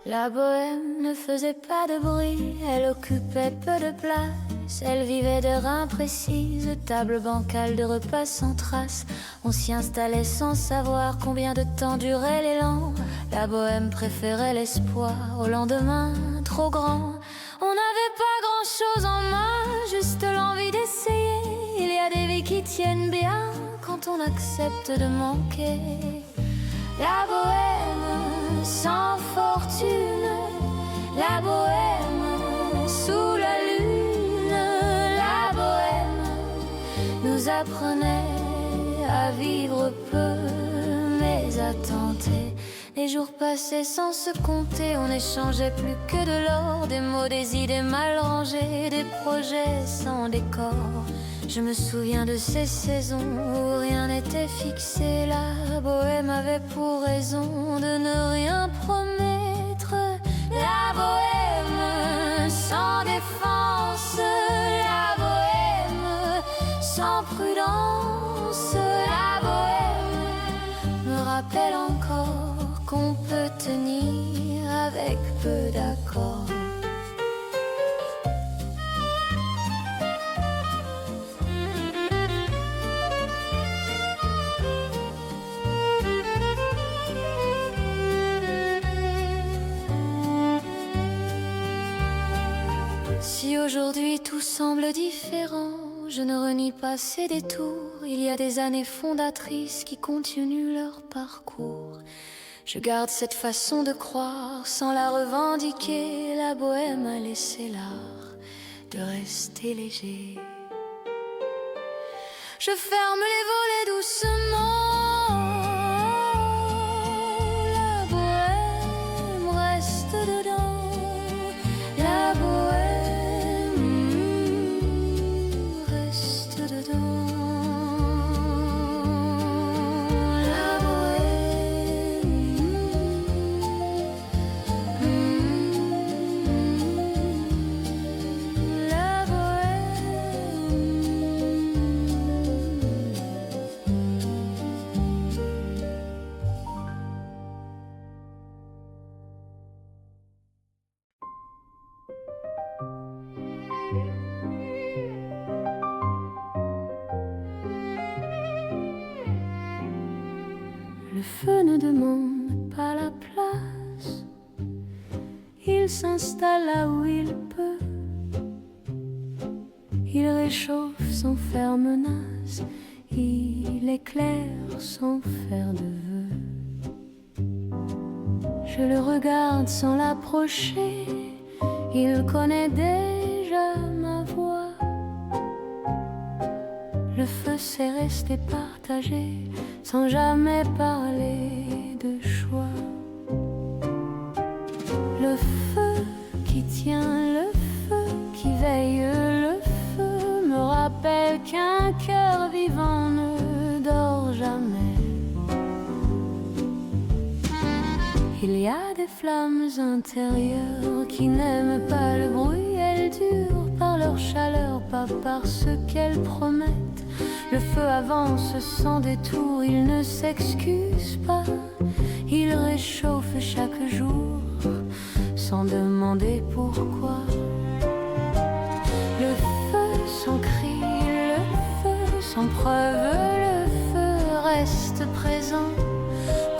La bohème ne faisait pas de bruit, elle occupait peu de place. Elle vivait d'heures imprécises, de tables bancales, de repas sans trace. On s'y installait sans savoir combien de temps durait l'élan. La bohème préférait l'espoir au lendemain trop grand. On n'avait pas grand-chose en main, juste l'envie d'essayer. Il y a des vies qui tiennent bien quand on accepte de manquer. La bohème sans fortune, la bohème sous la lune, la bohème nous apprenait à vivre peu, mais à tenter. Les jours passaient sans se compter, on n'échangeait plus que de l'or, des mots, des idées mal rangées, des projets sans décor. Je me souviens de ces saisons où rien n'était fixé. La bohème avait pour raison de ne rien promettre. La bohème sans défense, la bohème sans prudence. La bohème me rappelle encore qu'on peut tenir avec peu d'accords. Si aujourd'hui tout semble différent, je ne renie pas ces détours. Il y a des années fondatrices qui continuent leur parcours. Je garde cette façon de croire sans la revendiquer. La bohème a laissé l'art de rester léger. Je ferme les volets doucement. La bohème reste dedans. La bohème reste dedans. La Le feu ne demande pas la place, il s'installe là où il peut. Il réchauffe sans faire menace, il éclaire sans faire de vœux. Je le regarde sans l'approcher, il connaît déjà ma voix. Le feu c'est rester partagé sans jamais parler de choix. Le feu qui tient, le feu qui veille, le feu me rappelle qu'un cœur vivant ne dort jamais. Il y a des flammes intérieures qui n'aiment pas le bruit, elles durent par leur chaleur, pas par ce qu'elles promettent. Le feu avance sans détour, il ne s'excuse pas, il réchauffe chaque jour sans demander pourquoi. Le feu sans cri, le feu sans preuve, le feu reste présent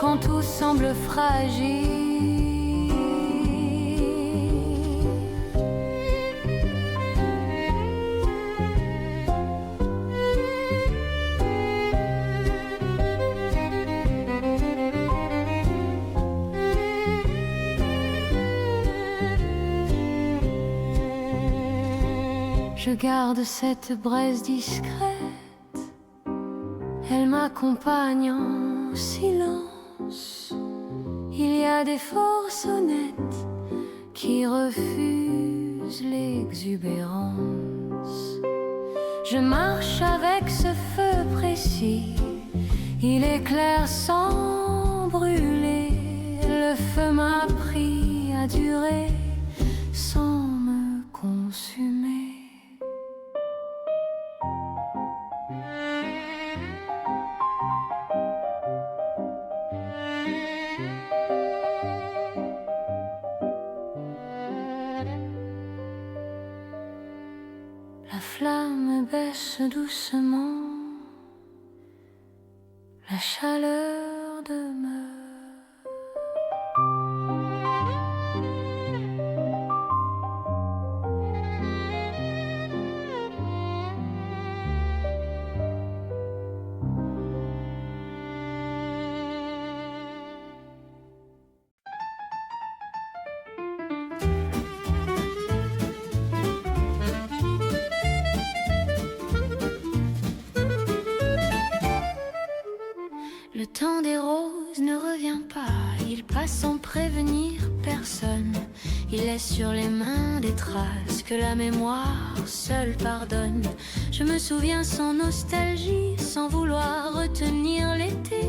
quand tout semble fragile. Je garde cette braise discrète, elle m'accompagne en silence. Il y a des forces honnêtes qui refusent l'exubérance. Je marche avec ce feu précis, il éclaire sans brûler. Le feu m'a appris à durer sans me consumer. doucement, la chaleur demeure. Le temps des roses ne revient pas, il passe sans prévenir personne. Il laisse sur les mains des traces que la mémoire seule pardonne. Je me souviens sans nostalgie, sans vouloir retenir l'été.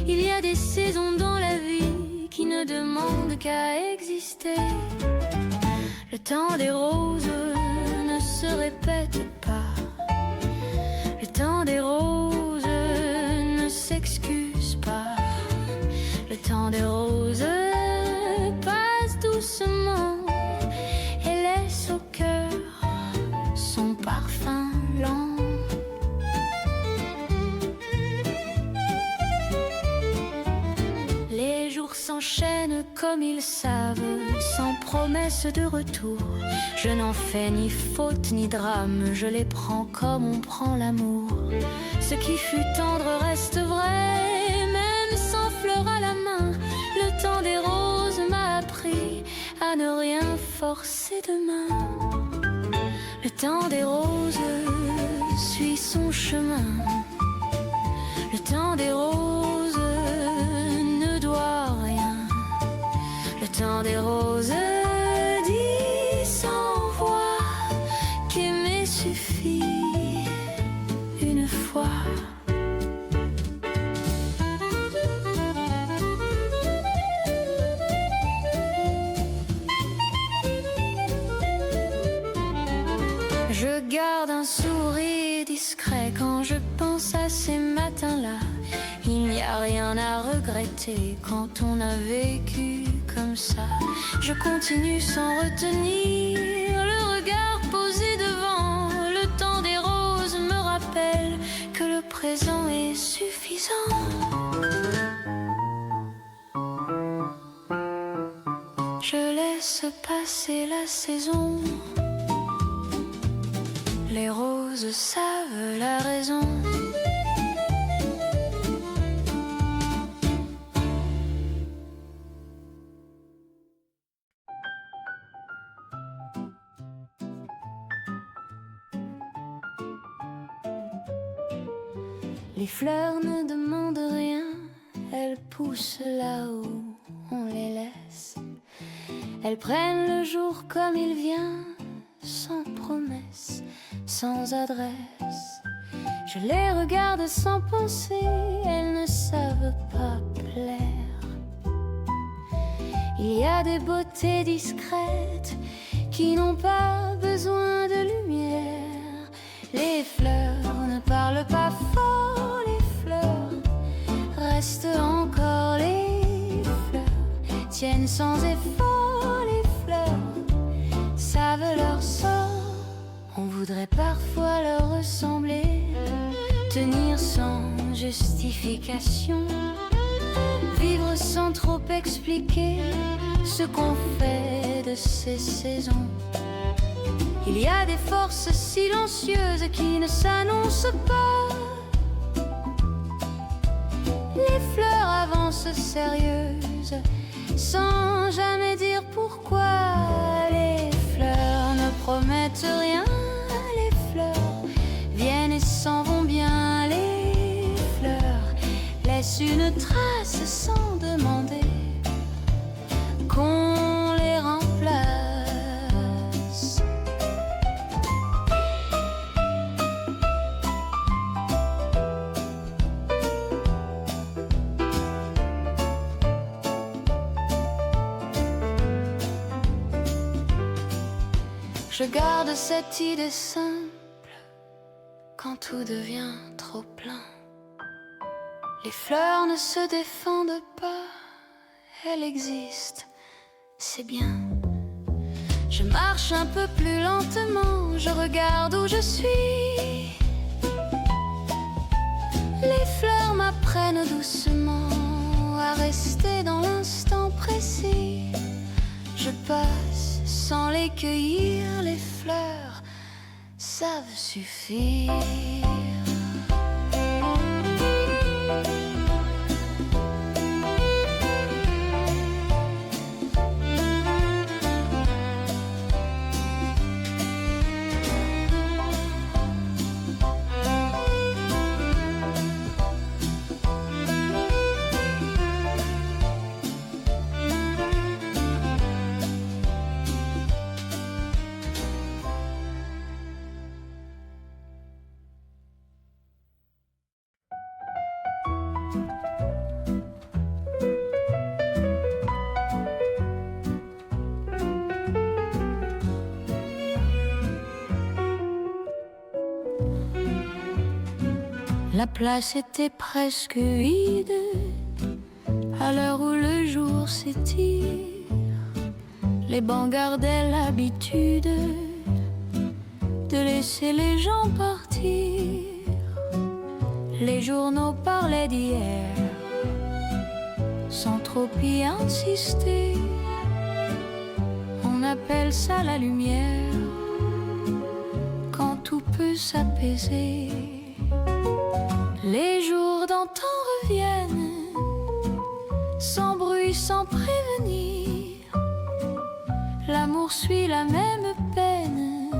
Il y a des saisons dans la vie qui ne demandent qu'à exister. Le temps des roses ne se répète pas. Le temps des roses ne s'excuse pas. Le temps des roses passe doucement et laisse au cœur son parfum lent. Les jours s'enchaînent comme ils savent, sans promesse de retour. Je n'en fais ni faute ni drame, je les prends comme on prend l'amour. Ce qui fut tendre reste vrai, même sans fleur à la main. Le temps des roses m'a appris à ne rien forcer demain. Le temps des roses suit son chemin. Le temps des roses ne doit rien. Le temps des roses dit sans voix qu'aimer suffit une fois. Je garde un sourire discret quand je pense à ces matins-là. Il n'y a rien à regretter quand on a vécu comme ça. Je continue sans retenir le regard posé devant. Le temps des roses me rappelle que le présent est suffisant. Je laisse passer la saison. Les roses savent la raison. Les fleurs ne demandent rien, elles poussent là où on les laisse. Elles prennent le jour comme il vient, sans promesse, sans adresse. Je les regarde sans penser, elles ne savent pas plaire. Il y a des beautés discrètes qui n'ont pas besoin de lumière. Les fleurs ne parlent pas fort, les fleurs restent encore les fleurs, tiennent sans effort, les fleurs savent leur sort. On voudrait parfois leur ressembler, tenir sans justification, vivre sans trop expliquer ce qu'on fait de ces saisons. Il y a des forces silencieuses qui ne s'annoncent pas. Les fleurs avancent sérieuses, sans jamais dire pourquoi. Les fleurs ne promettent rien, les fleurs viennent et s'en vont bien. Les fleurs laissent une trace sans demander qu'on les remplace. Je garde cette idée simple quand tout devient trop plein. Les fleurs ne se défendent pas, elles existent, c'est bien. Je marche un peu plus lentement, je regarde où je suis. Les fleurs m'apprennent doucement à rester dans l'instant précis. Je passe sans les cueillir, les fleurs savent suffire. La place était presque vide à l'heure où le jour s'étire. Les bancs gardaient l'habitude de laisser les gens partir. Les journaux parlaient d'hier sans trop y insister. On appelle ça la lumière quand tout peut s'apaiser. Les jours d'antan reviennent, sans bruit, sans prévenir. L'amour suit la même peine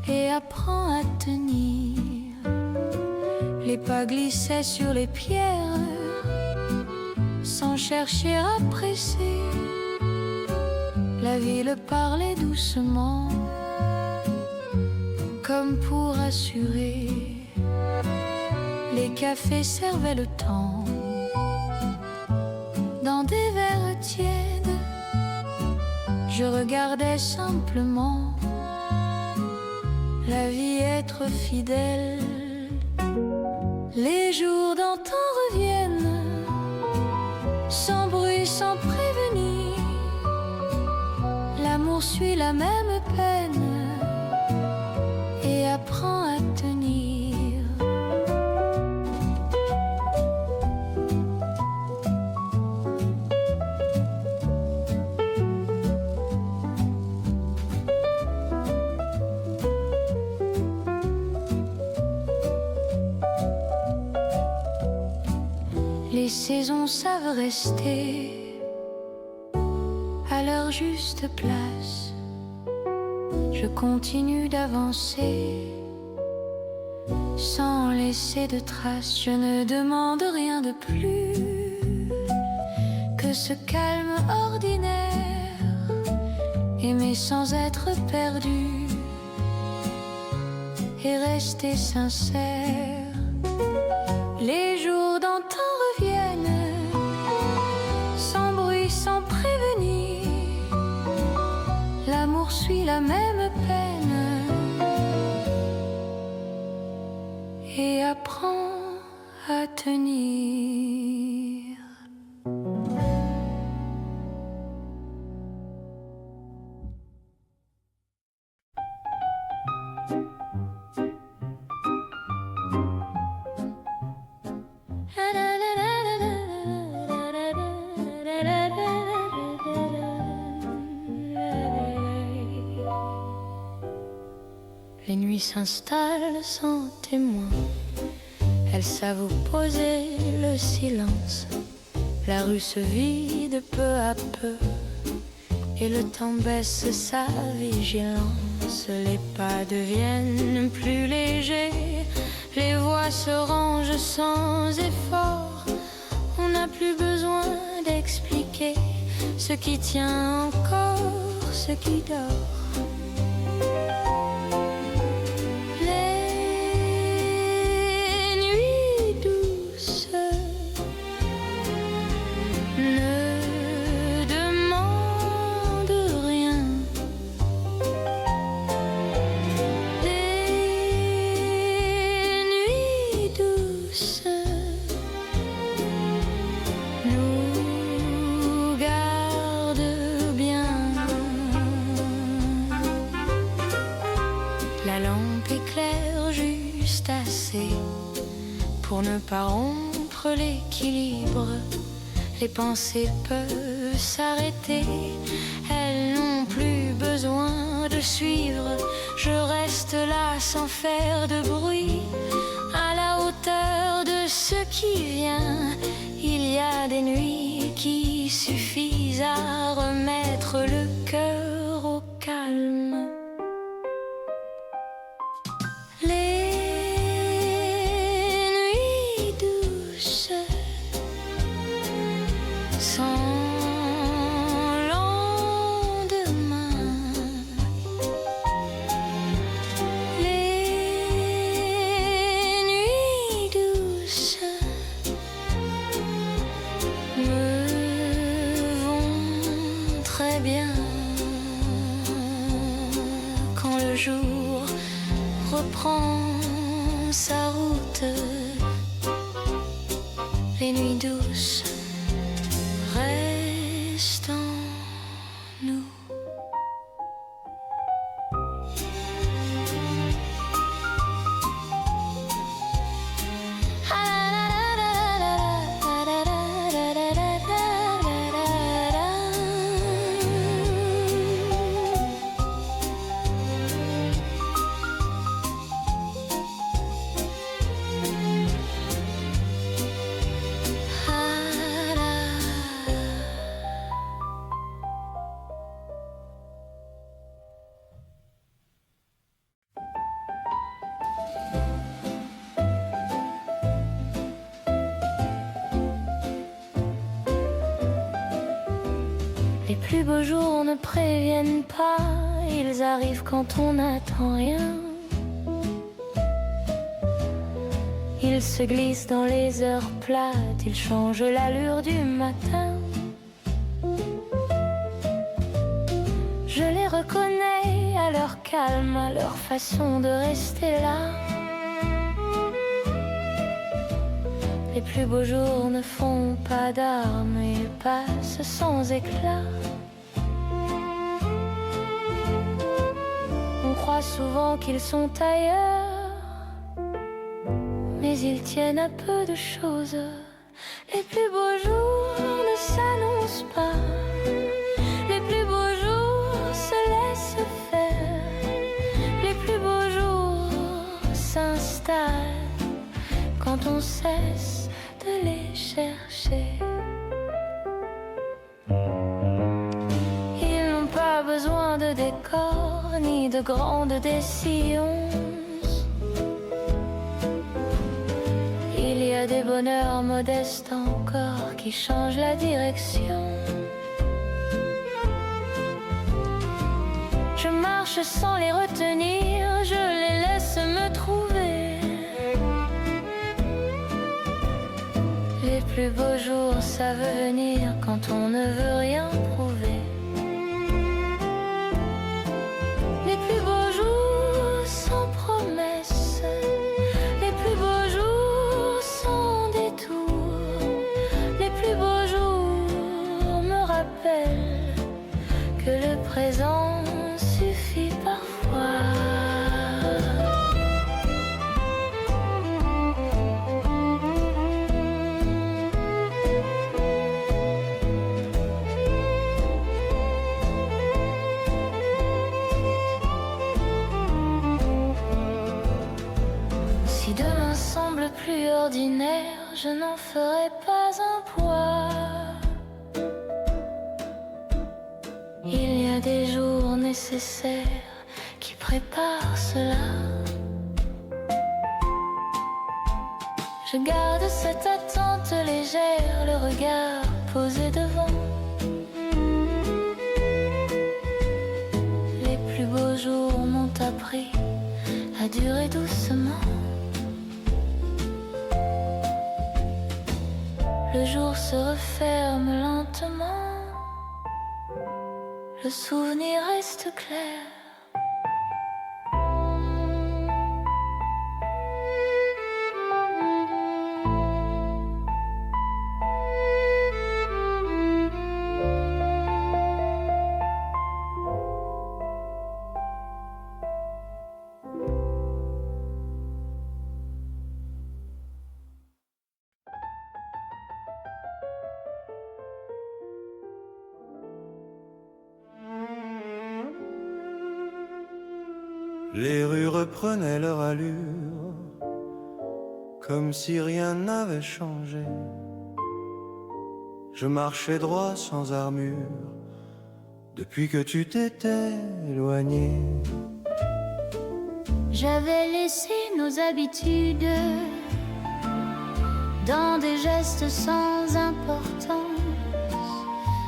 et apprend à tenir. Les pas glissaient sur les pierres, sans chercher à presser. La ville parlait doucement, comme pour assurer. Les cafés servaient le temps dans des verres tièdes. Je regardais simplement la vie être fidèle. Les jours d'antan reviennent, sans bruit, sans prévenir. L'amour suit la même peine et apprend à tenir. Les saisons savent rester à leur juste place. Je continue d'avancer sans laisser de traces. Je ne demande rien de plus que ce calme ordinaire. Aimer sans être perdu et rester sincère. Les jours d'antan reviennent, sans bruit, sans prévenir. L'amour suit la même peine et apprend à tenir. Les nuits s'installent sans témoin, elles savent poser le silence. La rue se vide peu à peu et le temps baisse sa vigilance. Les pas deviennent plus légers, les voix se rangent sans effort. On n'a plus besoin d'expliquer ce qui tient encore, ce qui dort. pas rompre l'équilibre. Les pensées peuvent s'arrêter, elles n'ont plus besoin de suivre. Je reste là sans faire de bruit, à la hauteur de ce qui vient. Il y a des nuits qui suffisent à remettre le cœur au calme. Reprend sa route, les nuits douces restent en nous. Les plus beaux jours ne préviennent pas, ils arrivent quand on n'attend rien. Ils se glissent dans les heures plates, ils changent l'allure du matin. Je les reconnais à leur calme, à leur façon de rester là. Les plus beaux jours ne font pas d'armes, ils passent sans éclat. On croit souvent qu'ils sont ailleurs, mais ils tiennent à peu de choses. Les plus beaux jours ne s'annoncent pas, les plus beaux jours se laissent faire. Les plus beaux jours s'installent quand on cesse de les chercher. Ils n'ont pas besoin de décor ni de grandes décisions. Il y a des bonheurs modestes encore qui changent la direction. Je marche sans les retenir, je les laisse me trouver. Les plus beaux jours savent venir quand on ne veut rien prouver. Les plus beaux jours sans promesse, les plus beaux jours sans détour. Les plus beaux jours me rappellent que le présent suffit parfois. Si demain semble plus ordinaire, je n'en ferai pas un poids. Il y a des jours nécessaires qui préparent cela. Je garde cette attente légère, le regard posé devant. Les plus beaux jours m'ont appris à durer doucement. Le jour se referme lentement, le souvenir reste clair. Les rues reprenaient leur allure, comme si rien n'avait changé. Je marchais droit sans armure, depuis que tu t'étais éloigné. J'avais laissé nos habitudes dans des gestes sans importance.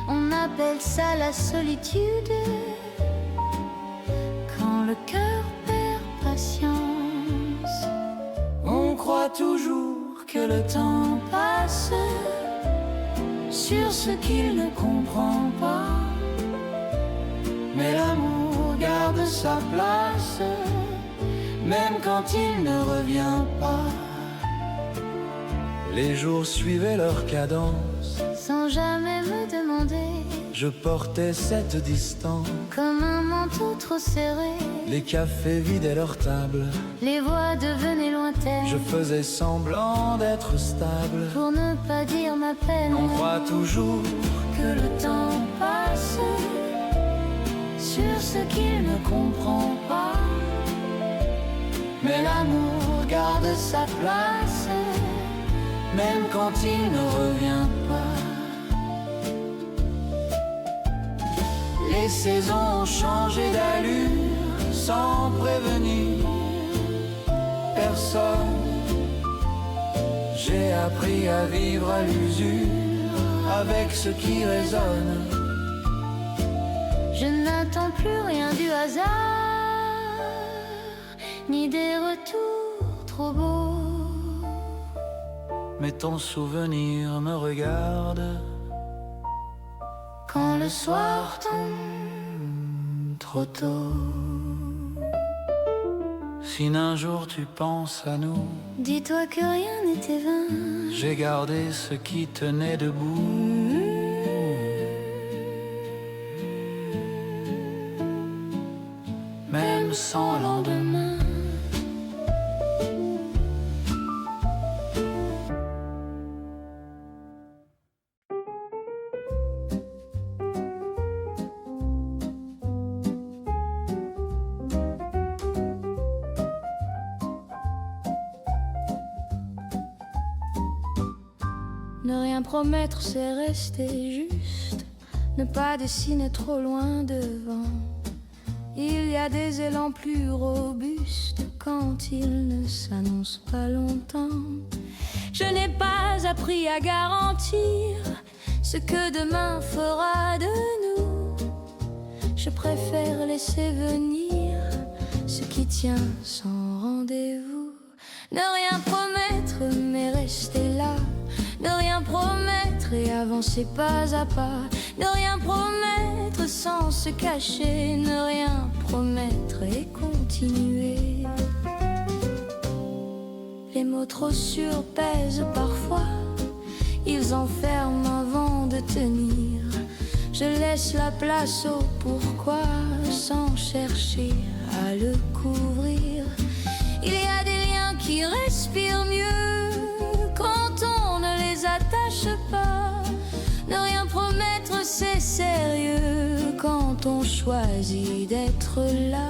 On appelle ça la solitude, quand le cœur perd patience. On croit toujours que le temps passe sur ce qu'il ne comprend pas, mais l'amour garde sa place, même quand il ne revient pas. Les jours suivaient leur cadence, sans jamais me demander. Je portais cette distance, Comme un manteau trop serré, les cafés vidaient leurs tables. les voix devenaient lointaines. Je faisais semblant d'être stable. Pour ne pas dire ma peine, On croit toujours que le temps passe sur ce qu'il ne comprend pas, mais l'amour garde sa place, même quand il ne revient pas. Les saisons ont changé d'allure sans prévenir personne. J'ai appris à vivre à l'usure avec ce qui résonne. je n'attends plus rien du hasard, ni des retours trop beaux. Mais ton souvenir me regarde Quand le soir tombe trop tôt. Si un jour tu penses à nous, dis-toi que rien n'était vain. j'ai gardé ce qui tenait debout. Même sans lendemain. Ne rien promettre, c'est rester juste. Ne pas dessiner trop loin devant. Il y a des élans plus robustes quand ils ne s'annoncent pas longtemps. Je n'ai pas appris à garantir ce que demain fera de nous. Je préfère laisser venir ce qui tient sans rendez-vous. Ne rien promettre mais rester là. Ne rien promettre et avancer pas à pas. Ne rien promettre sans se cacher. Ne rien promettre et continuer. Les mots trop sûrs pèsent parfois. Ils enferment avant de tenir. Je laisse la place au pourquoi sans chercher à le couvrir. Il y a des liens qui respirent mieux quand on ne les attache pas. Ne rien promettre, c'est sérieux quand on choisit d'être là.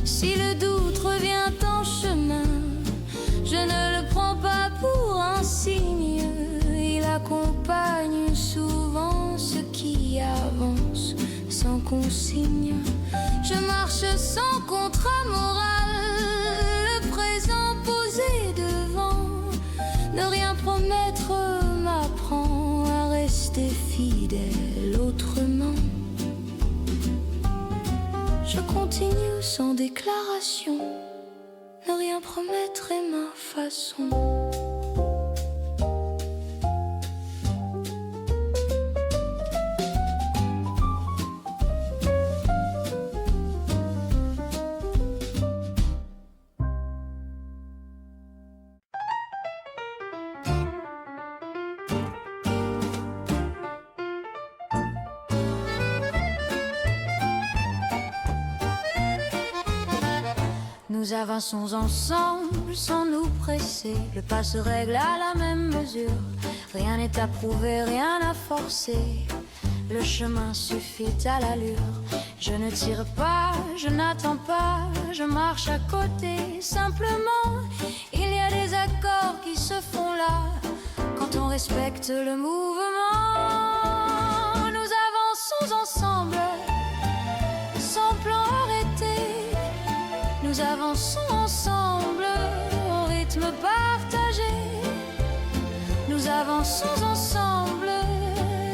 Si le doute revient en chemin, je ne le prends pas pour un signe. Il accompagne souvent ce qui avance sans consigne. Je marche sans contrat moral, le présent posé devant. Ne rien promettre m'apprend à rester fidèle autrement. Je continue sans déclaration. Ne rien promettre est ma façon. Nous avançons ensemble sans nous presser. Le pas se règle à la même mesure. Rien n'est à prouver, rien à forcer. Le chemin suffit à l'allure. Je ne tire pas, je n'attends pas, je marche à côté. Simplement, il y a des accords qui se font là quand on respecte le mouvement. Nous avançons ensemble, sans plan arrêté. Nous avançons ensemble, au rythme partagé. Nous avançons ensemble,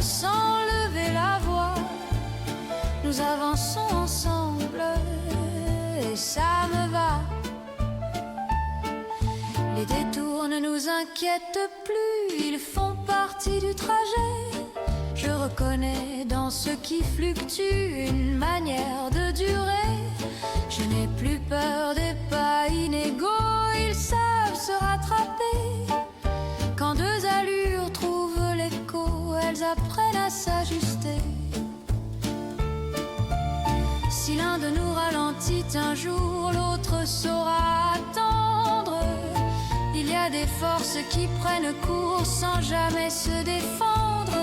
sans lever la voix. Nous avançons ensemble, et ça me va. Les détours ne nous inquiètent plus, ils font partie du trajet. Je reconnais dans ce qui fluctue une manière de durer. Je n'ai plus peur des pas inégaux, ils savent se rattraper. Quand deux allures trouvent l'écho, elles apprennent à s'ajuster. Si l'un de nous ralentit un jour, l'autre saura attendre. Il y a des forces qui prennent cours sans jamais se défendre.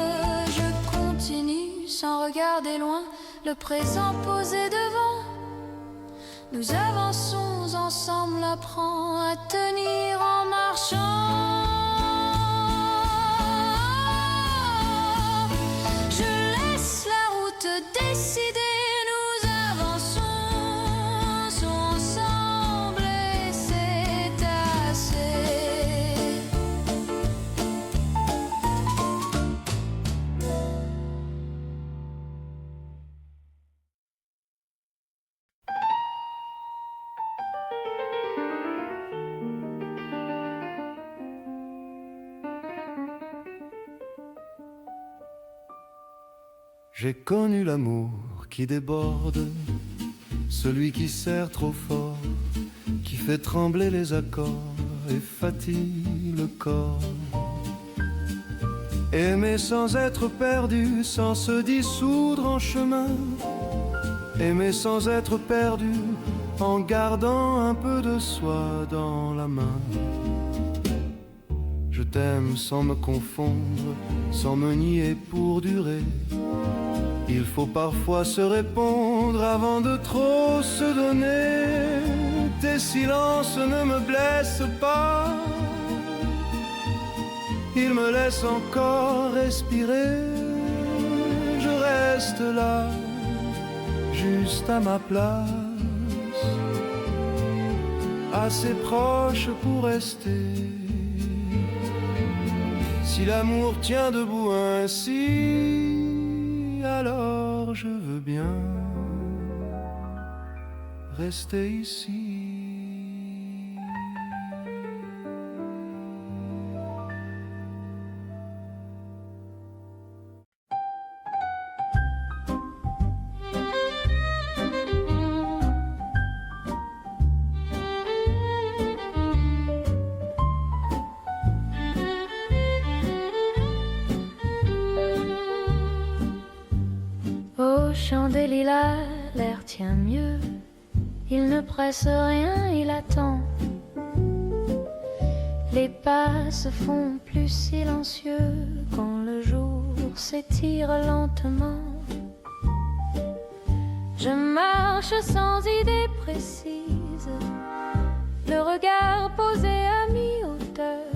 Je continue sans regarder loin, le présent posé devant. Nous avançons ensemble, apprends à tenir en marchant. Je laisse la route décider. J'ai connu l'amour qui déborde, celui qui serre trop fort, qui fait trembler les accords et fatigue le corps. Aimer sans être perdu, sans se dissoudre en chemin. Aimer sans être perdu, en gardant un peu de soi dans la main. Je t'aime sans me confondre, sans me nier pour durer. Il faut parfois se répondre avant de trop se donner. Tes silences ne me blessent pas, ils me laissent encore respirer. Je reste là, juste à ma place, assez proche pour rester. Si l'amour tient debout ainsi, alors je veux bien rester ici. Au champ des lilas, l'air tient mieux. Il ne presse rien, il attend. Les pas se font plus silencieux quand le jour s'étire lentement. Je marche sans idée précise, le regard posé à mi-hauteur.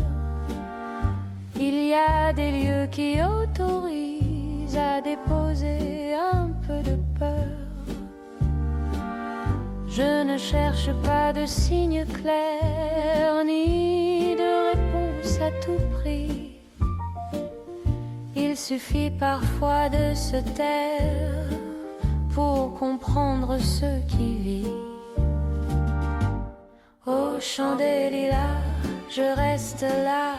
Il y a des lieux qui autorisent à déposer un peu de peur. Je ne cherche pas de signes clairs ni de réponse à tout prix. Il suffit parfois de se taire pour comprendre ce qui vit. Au champ des lilas, je reste là.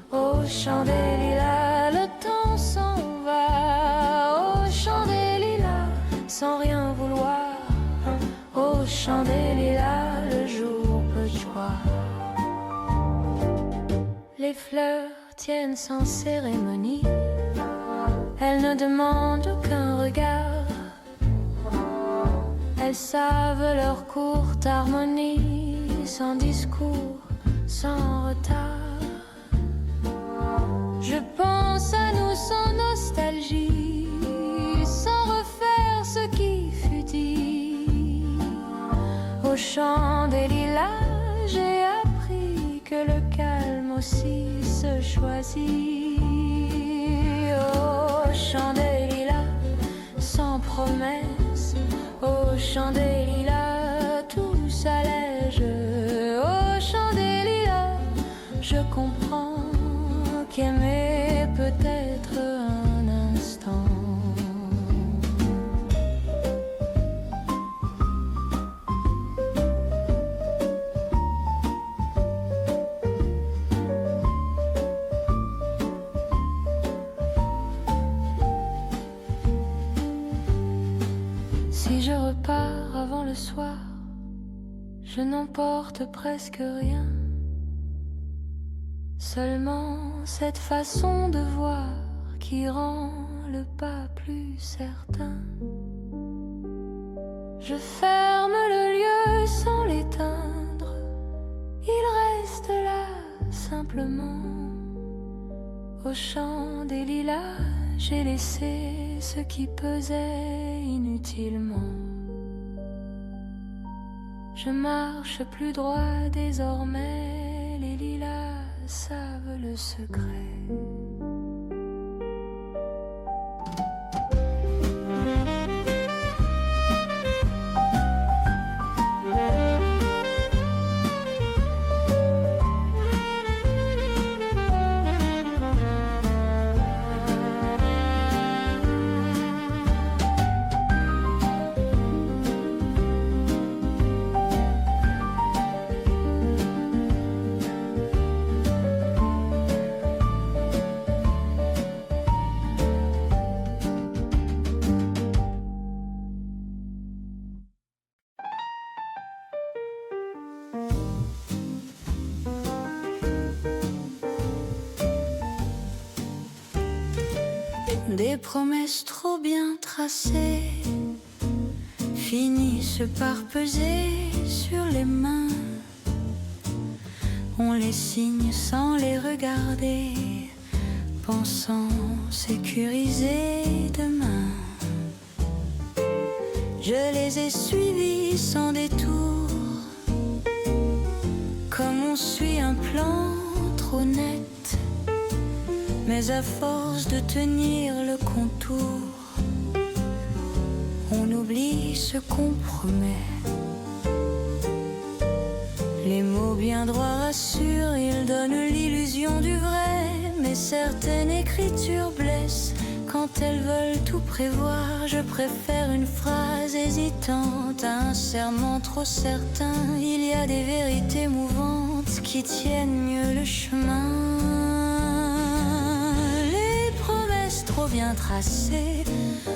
Au champ des lilas, le temps s'en va. Au champ des lilas, sans rien vouloir. Au champ des lilas, le jour peut croire. Les fleurs tiennent sans cérémonie, elles ne demandent aucun regard. Elles savent leur courte harmonie, sans discours, sans retard. Je pense à nous sans nostalgie, sans refaire ce qui fait chant des lilas, j'ai appris que le calme aussi se choisit. Au chant des lilas, sans promesse, au chant des lilas, tout s'allège. Au chant des lilas, je comprends qu'aimer peut être un instant. Si je repars avant le soir, je n'emporte presque rien. Seulement cette façon de voir qui rend le pas plus certain. Je ferme le lieu sans l'éteindre, il reste là simplement. Au chant des lilas, j'ai laissé ce qui pesait inutilement. Je marche plus droit désormais, les lilas savent le secret. Des promesses trop bien tracées finissent par peser sur les mains. On les signe sans les regarder, pensant sécuriser demain. Je les ai suivis sans détour, comme on suit un plan trop net. Mais à force de tenir le contour, on oublie ce qu'on promet. Les mots bien droits rassurent, ils donnent l'illusion du vrai. Mais certaines écritures blessent quand elles veulent tout prévoir. Je préfère une phrase hésitante à un serment trop certain. Il y a des vérités mouvantes qui tiennent mieux le chemin. Trop bien tracées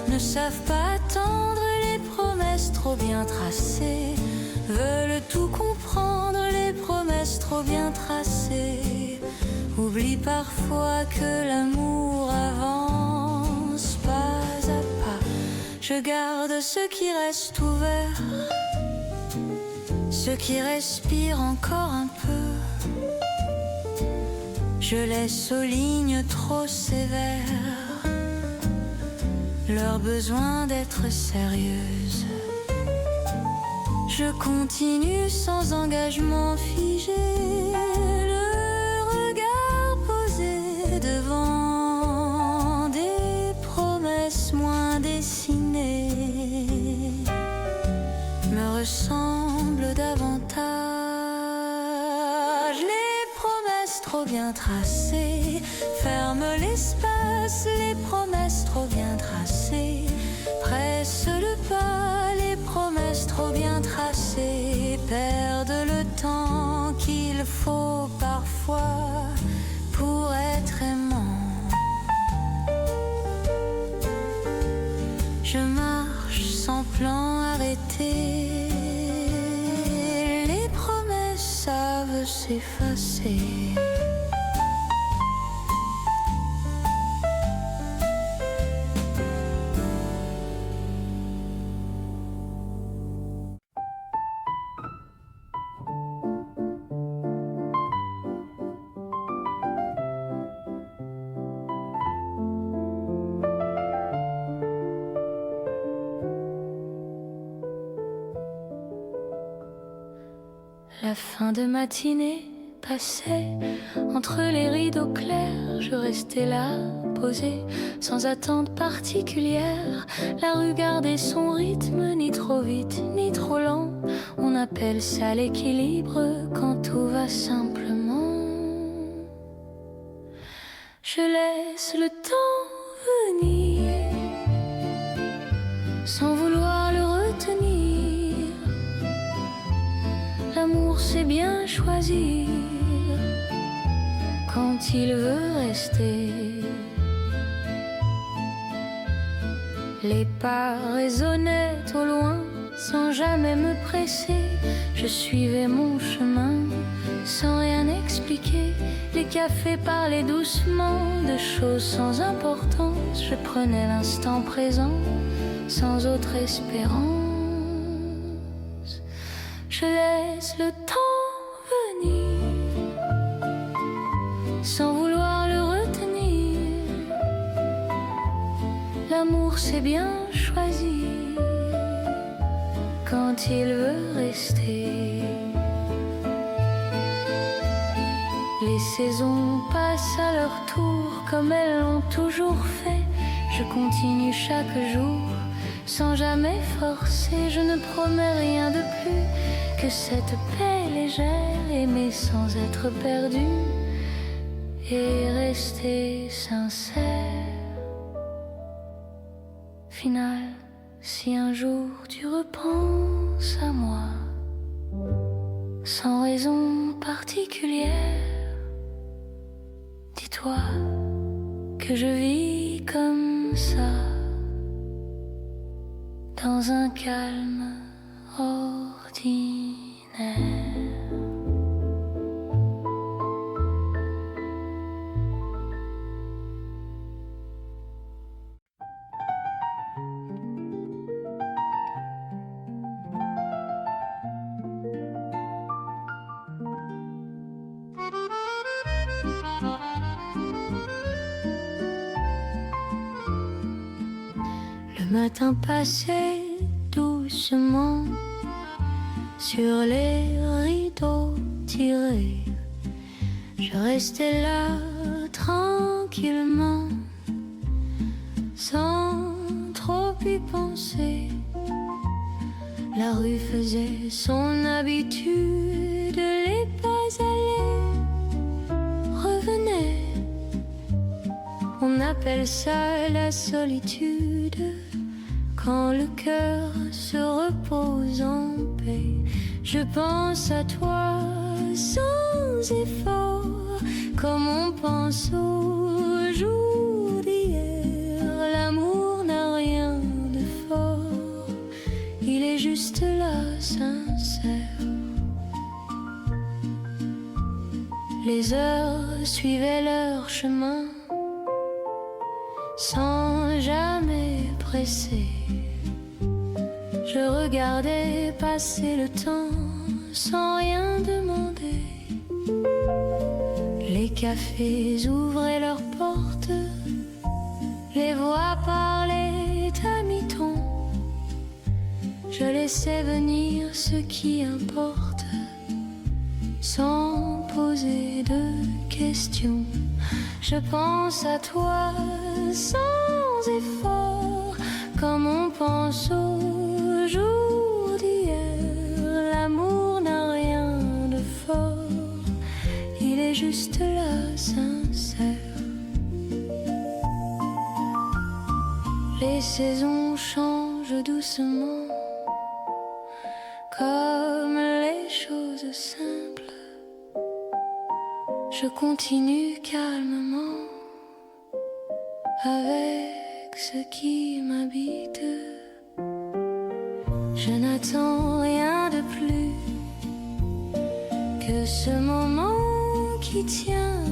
ne savent pas attendre, les promesses trop bien tracées veulent tout comprendre, les promesses trop bien tracées oublient parfois que l'amour avance pas à pas. Je garde ce qui reste ouvert, ce qui respire encore un peu. Je laisse aux lignes trop sévères leur besoin d'être sérieuse. Je continue sans engagement figé, le regard posé devant des promesses moins dessinées me ressemblent davantage. Les promesses trop bien tracées ferment l'espace, les promesses trop bien tracées pressent le pas, les promesses trop bien tracées perdent le temps qu'il faut parfois pour être aimant. Je marche sans plan arrêté, les promesses savent s'effacer. La fin de matinée passait entre les rideaux clairs. Je restais là, posée, sans attente particulière. La rue gardait son rythme, ni trop vite, ni trop lent. On appelle ça l'équilibre quand tout va simplement. Je laisse le temps venir sans vouloir le retenir. L'amour c'est bien choisir quand il veut rester. Les pas résonnaient au loin sans jamais me presser. Je suivais mon chemin sans rien expliquer. Les cafés parlaient doucement de choses sans importance. Je prenais l'instant présent sans autre espérance. Je laisse le temps venir sans vouloir le retenir. L'amour c'est bien choisir quand il veut rester. Les saisons passent à leur tour comme elles l'ont toujours fait. Je continue chaque jour sans jamais forcer. Je ne promets rien de plus que cette paix légère. Aimer sans être perdu et rester sincère. Final, si un jour tu repenses à moi sans raison particulière, dis-toi que je vis comme ça dans un calme ordinaire. Le matin passait doucement sur les rideaux tirés. Je restais là tranquillement sans trop y penser. La rue faisait son habitude, les pas allaient, revenaient. On appelle ça la solitude. Quand le cœur se repose en paix, je pense à toi sans effort, comme on pense au jour d'hier. L'amour n'a rien de fort, il est juste là, sincère. Les heures suivaient leur chemin sans jamais presser. Je regardais passer le temps sans rien demander. Les cafés ouvraient leurs portes, les voix parlaient à mi-ton. Je laissais venir ce qui importe, sans poser de questions. Je pense à toi sans effort, comme on pense au jour d'hier. L'amour n'a rien de fort, il est juste là, sincère. Les saisons changent doucement, comme les choses simples. Je continue calmement avec ce qui m'habite. Je n'attends rien de plus que ce moment qui tient.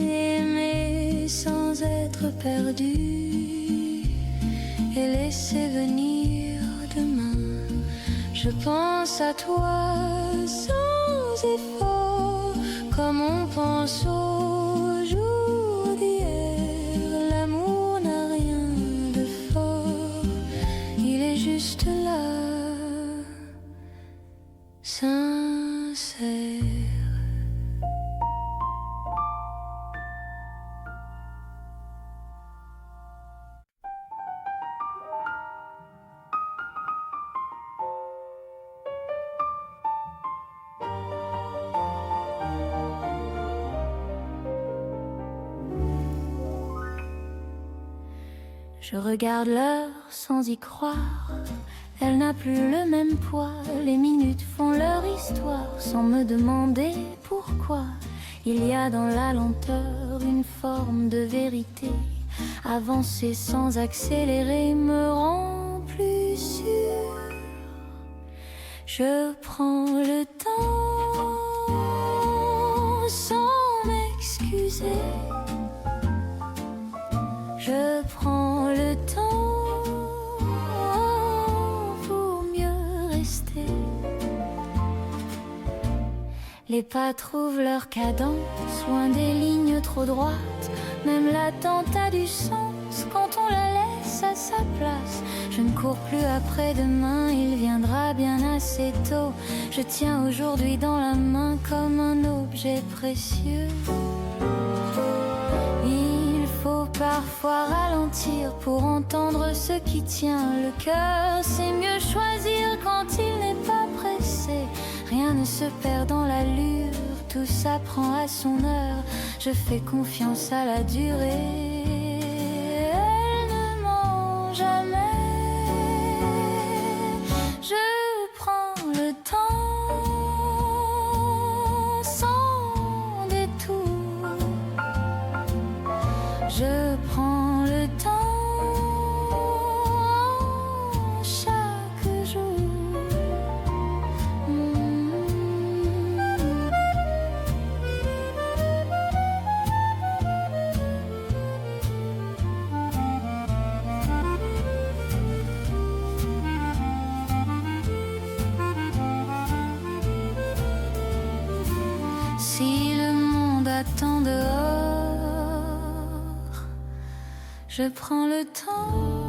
Aimer sans être perdu et laisser venir demain. Je pense à toi sans effort, comme on pense au jour d'hier. L'amour n'a rien de fort, il est juste là, sincère. Je regarde l'heure sans y croire. Elle n'a plus le même poids. Les minutes font leur histoire sans me demander pourquoi. Il y a dans la lenteur une forme de vérité. Avancer sans accélérer me rend plus sûr. Je prends le temps sans m'excuser. Je prends le temps pour mieux rester. Les pas trouvent leur cadence, loin des lignes trop droites. Même l'attente a du sens quand on la laisse à sa place. Je ne cours plus après demain, il viendra bien assez tôt. Je tiens aujourd'hui dans la main comme un objet précieux. Il faut parfois ralentir pour entendre ce qui tient le cœur. C'est mieux choisir quand il n'est pas pressé. Rien ne se perd dans l'allure, tout s'apprend à son heure. Je fais confiance à la durée. Elle ne ment jamais. Je prends le temps sans détour. Je prends le temps chaque jour. Si le monde attend dehors, je prends le temps.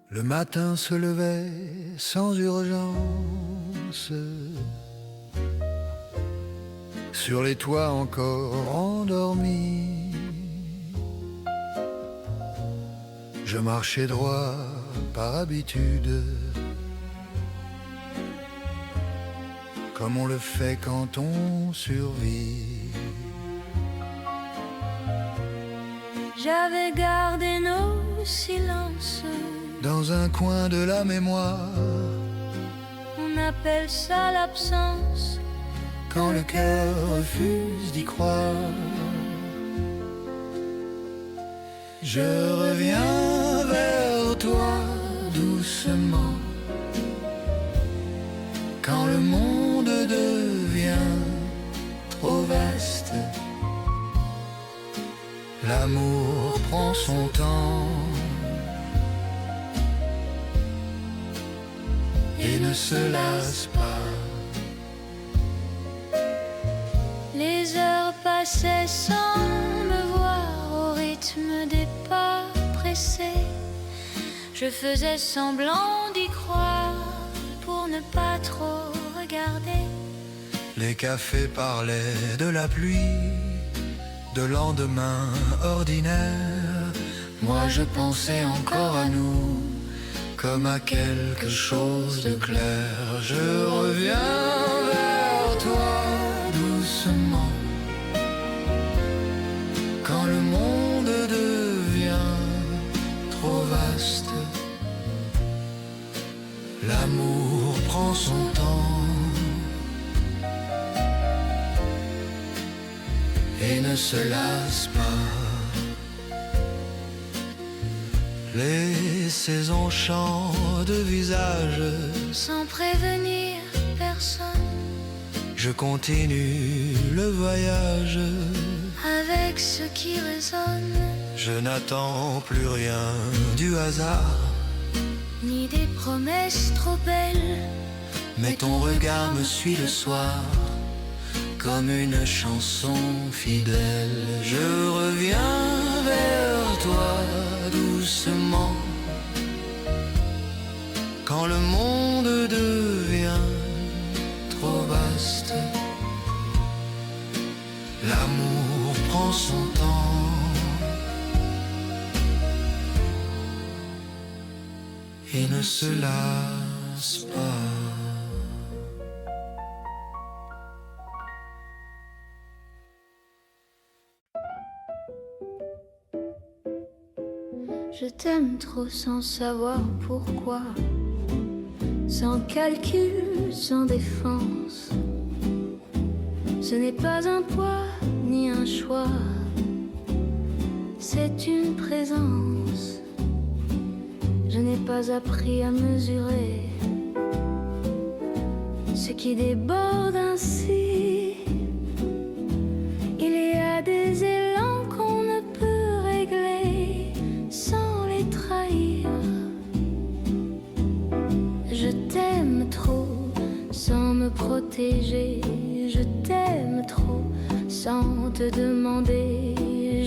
Le matin se levait sans urgence. Sur les toits encore endormis, je marchais droit par habitude, comme on le fait quand on survit. J'avais gardé nos silences. Dans un coin de la mémoire, On appelle ça l'absence. quand le cœur refuse d'y croire, je reviens vers toi doucement. Quand le monde devient trop vaste, l'amour prend son temps et ne se lasse pas. Les heures passaient sans me voir au rythme des pas pressés. Je faisais semblant d'y croire pour ne pas trop regarder. Les cafés parlaient de la pluie, de lendemain ordinaire. Moi je pensais encore à nous, comme à quelque chose de clair. Je reviens vers toi doucement. Quand le monde devient trop vaste, l'amour prend son temps et ne se lasse pas. Les saisons changent de visage Sans prévenir personne, je continue le voyage. avec ce qui résonne, Je n'attends plus rien du hasard, ni des promesses trop belles. mais ton regard me suit le soir comme une chanson fidèle. Je reviens vers toi doucement. quand le monde devient trop vaste, l'amour prend son temps et ne se lasse pas. Je t'aime trop sans savoir pourquoi, sans calcul, sans défense. Ce n'est pas un poids ni un choix, c'est une présence. Je n'ai pas appris à mesurer ce qui déborde ainsi. Il y a des élans qu'on ne peut régler sans les trahir. Je t'aime trop sans me protéger. Je t'aime trop sans te demander.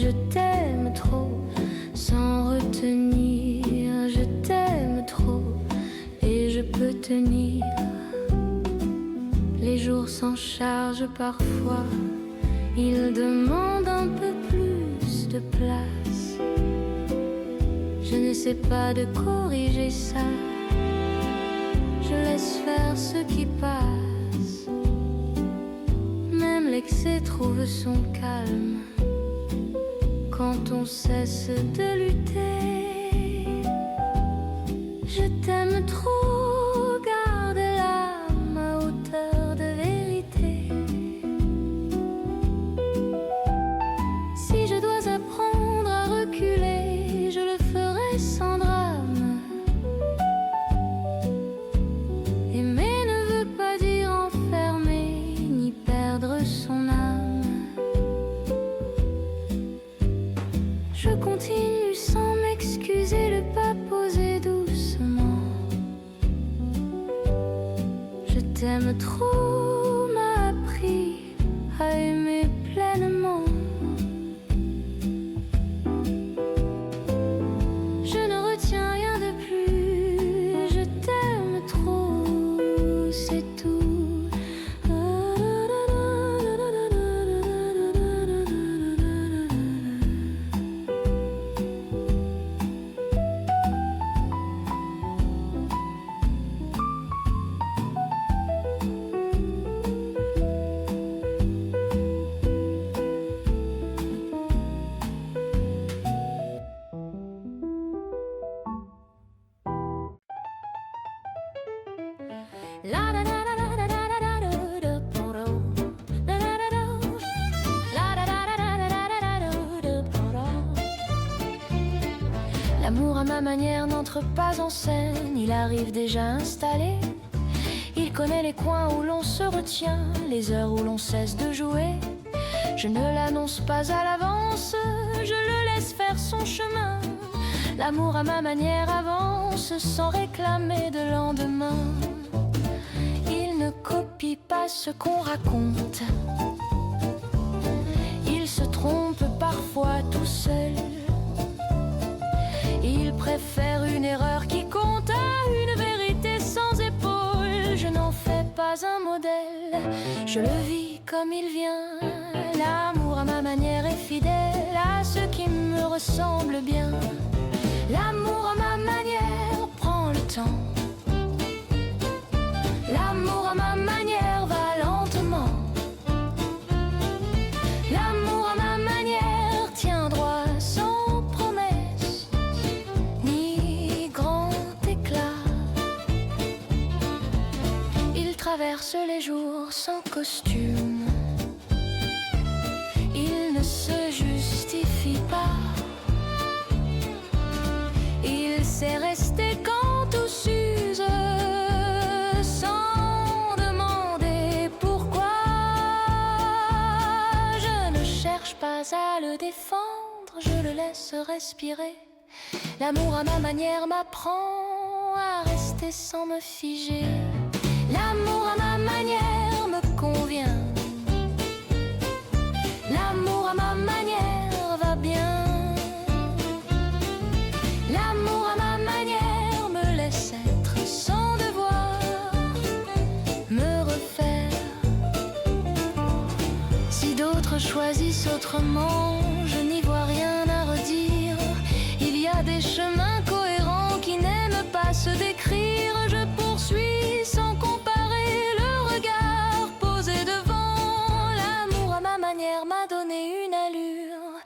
Je t'aime trop sans retenir. Je t'aime trop et je peux tenir. Les jours s'en chargent parfois. Ils demandent un peu plus de place. Je ne sais pas de corriger ça. Je laisse faire ce qui passe. Même l'excès trouve son calme quand on cesse de lutter. Je t'aime trop, garde l'âme à hauteur de vérité. Si je dois apprendre à reculer, je le ferai sans drame. Aimer ne veut pas dire enfermer, ni perdre son âme. Je continue sans m'excuser, le pas posé doucement. Je t'aime trop, m'a appris à aimer pleinement. Je ne retiens rien de plus, je t'aime trop, c'est tout. L'amour à ma manière n'entre pas en scène, il arrive déjà installé. Il connaît les coins où l'on se retient, les heures où l'on cesse de jouer. Je ne l'annonce pas à l'avance, je le laisse faire son chemin. L'amour à ma manière avance sans réclamer de lendemain. Il ne copie pas ce qu'on raconte, il se trompe parfois tout seul. Il préfère une erreur qui compte à une vérité sans épaule. Je n'en fais pas un modèle, je le vis comme il vient. L'amour à ma manière est fidèle à ceux qui me ressemblent bien. L'amour à ma manière prend le temps. L'amour à ma manière va lentement. L'amour à ma manière tient droit sans promesse ni grand éclat. Il traverse les jours sans costume. Il ne se justifie pas. Il sait rester quand tout s'use, sans demander pourquoi. Je ne cherche pas à le défendre, je le laisse respirer. L'amour à ma manière m'apprend à rester sans me figer. L'amour à ma manière me convient. L'amour à ma manière va bien. L'amour à ma manière me laisse être sans d'autres choisissent autrement, je n'y vois rien à redire. Il y a des chemins cohérents qui n'aiment pas se décrire. Je poursuis sans comparer le regard posé devant. L'amour à ma manière m'a donné une allure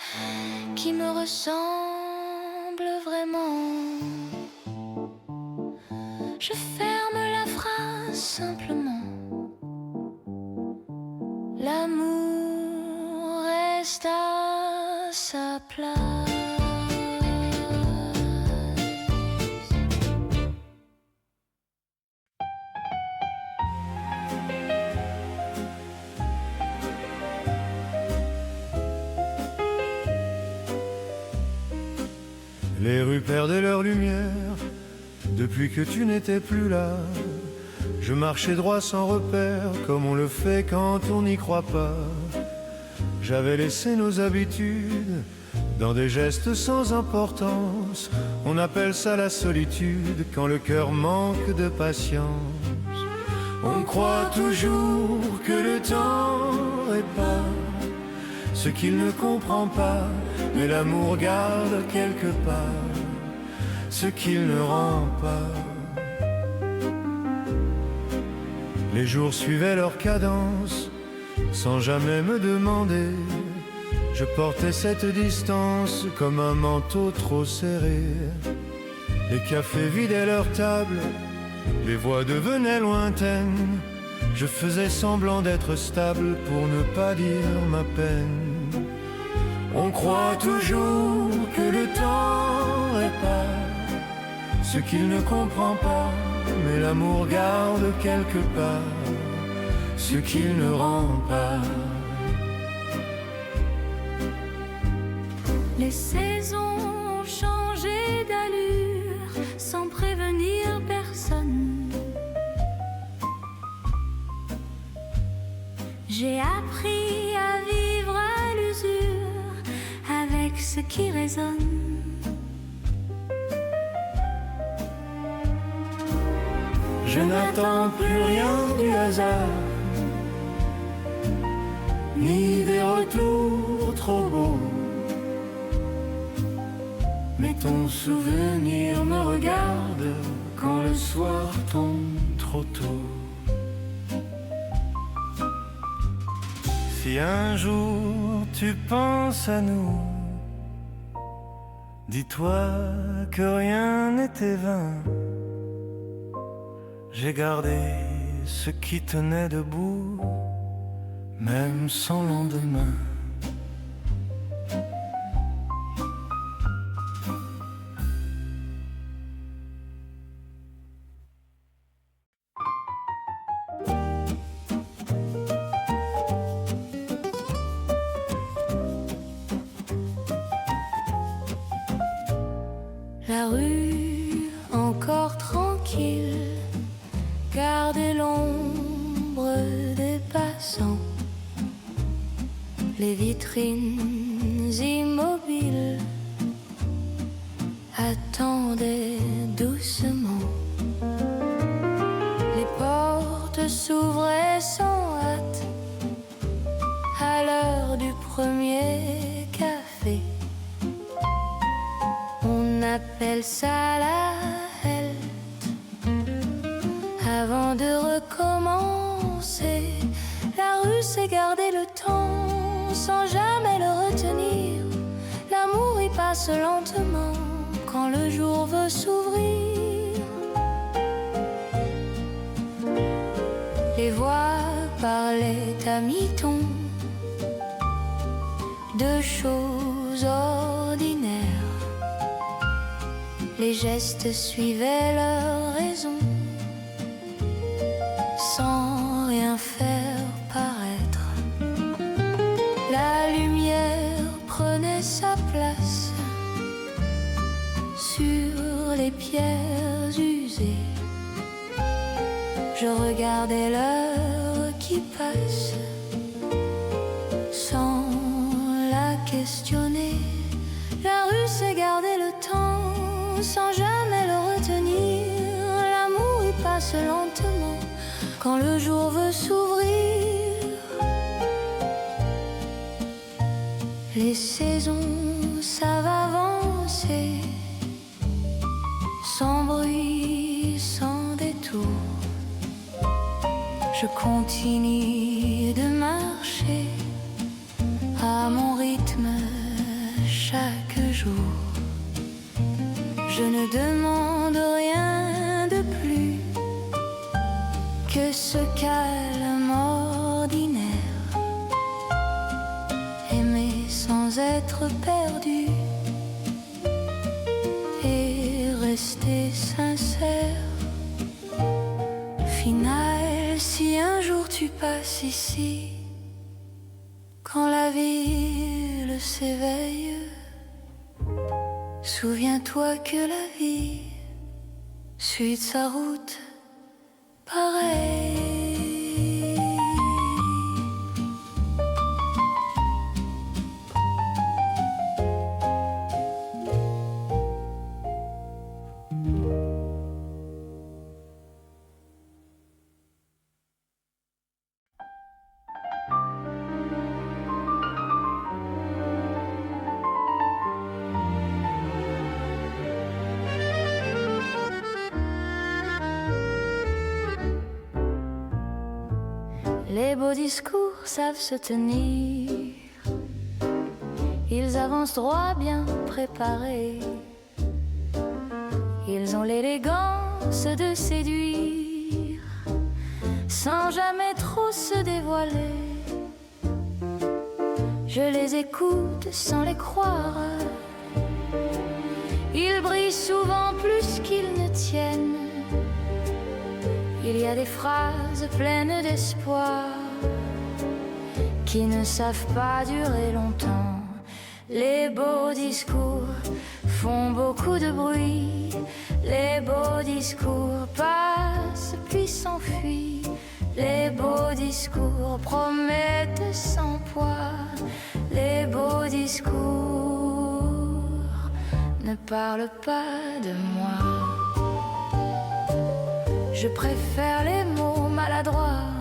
qui me ressemble vraiment. Je ferme la phrase simplement. L'amour reste à sa place. Les rues perdaient leur lumière depuis que tu n'étais plus là. Je marchais droit sans repère, comme on le fait quand on n'y croit pas. J'avais laissé nos habitudes dans des gestes sans importance. On appelle ça la solitude quand le cœur manque de patience. On croit toujours que le temps répare ce qu'il ne comprend pas, mais l'amour garde quelque part ce qu'il ne rend pas. Les jours suivaient leur cadence, sans jamais me demander. Je portais cette distance comme un manteau trop serré. Les cafés vidaient leurs tables, les voix devenaient lointaines. Je faisais semblant d'être stable pour ne pas dire ma peine. On croit toujours que le temps répare ce qu'il ne comprend pas, mais l'amour garde quelque part ce qu'il ne rend pas. Les saisons ont changé d'allure sans prévenir personne. J'ai appris à vivre à l'usure avec ce qui résonne. Je n'attends plus rien du hasard, ni des retours trop beaux. Mais ton souvenir me regarde quand le soir tombe trop tôt. Si un jour tu penses à nous, dis-toi que rien n'était vain. J'ai gardé ce qui tenait debout, même sans lendemain. La rue encore tranquille, gardez l'ombre des passants. Les vitrines immobiles attendaient doucement. Les portes s'ouvraient sans hâte à l'heure du premier café. On appelle ça la halte. Avant de recommencer, la rue s'est gardé le temps sans jamais le retenir. L'amour y passe lentement quand le jour veut s'ouvrir. Les voix parlaient à mi-ton de choses ordinaires. Les gestes suivaient leur raison sans rien faire paraître. La lumière prenait sa place sur les pierres usées. Je regardais l'heure qui passe sans la questionner. La rue s'est gardé le temps sans jamais le retenir. L'amour y passe lentement quand le jour veut s'ouvrir. Les saisons savent avancer, sans bruit, sans détour. Je continue de marcher à mon rythme chaque jour. Je ne demande rien de plus que ce calme ordinaire. Aimer sans être perdu et rester sincère. Final, si un jour tu passes ici, quand la ville s'éveille, souviens-toi que la vie suit sa route pareille. Les beaux discours savent se tenir, ils avancent droit bien préparés. Ils ont l'élégance de séduire, sans jamais trop se dévoiler. Je les écoute sans les croire, ils brillent souvent plus qu'ils ne tiennent. Il y a des phrases pleines d'espoir qui ne savent pas durer longtemps. Les beaux discours font beaucoup de bruit, les beaux discours passent puis s'enfuient. Les beaux discours promettent sans poids, les beaux discours ne parlent pas de moi. Je préfère les mots maladroits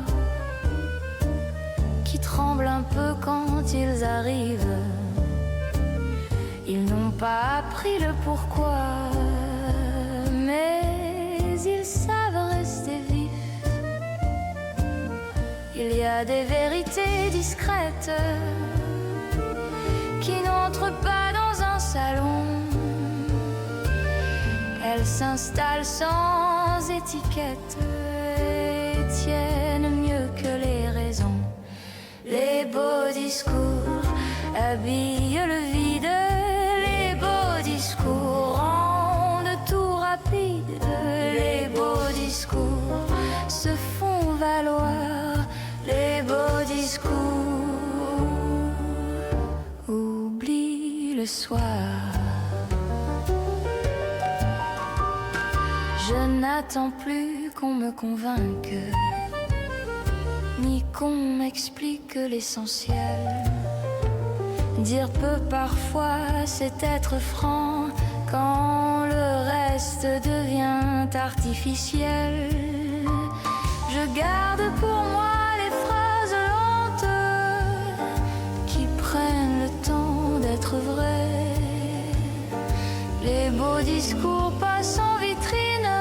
qui tremblent un peu quand ils arrivent. Ils n'ont pas appris le pourquoi, mais ils savent rester vifs. Il y a des vérités discrètes qui n'entrent pas dans un salon. Elles s'installent sans étiquette et tiennent mieux que les raisons. Les beaux discours habillent le vide, les beaux discours rendent tout rapide. Les beaux discours se font valoir, les beaux discours oublient le soir. Je n'attends plus qu'on me convainque, ni qu'on m'explique l'essentiel. Dire peut parfois, c'est être franc, quand le reste devient artificiel. Je garde pour moi les phrases lentes qui prennent le temps d'être vraies. Les beaux discours passent en vitrine,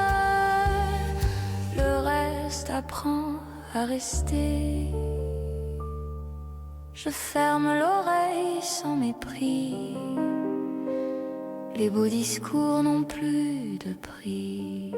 le reste apprend à rester. Je ferme l'oreille sans mépris, les beaux discours n'ont plus de prix.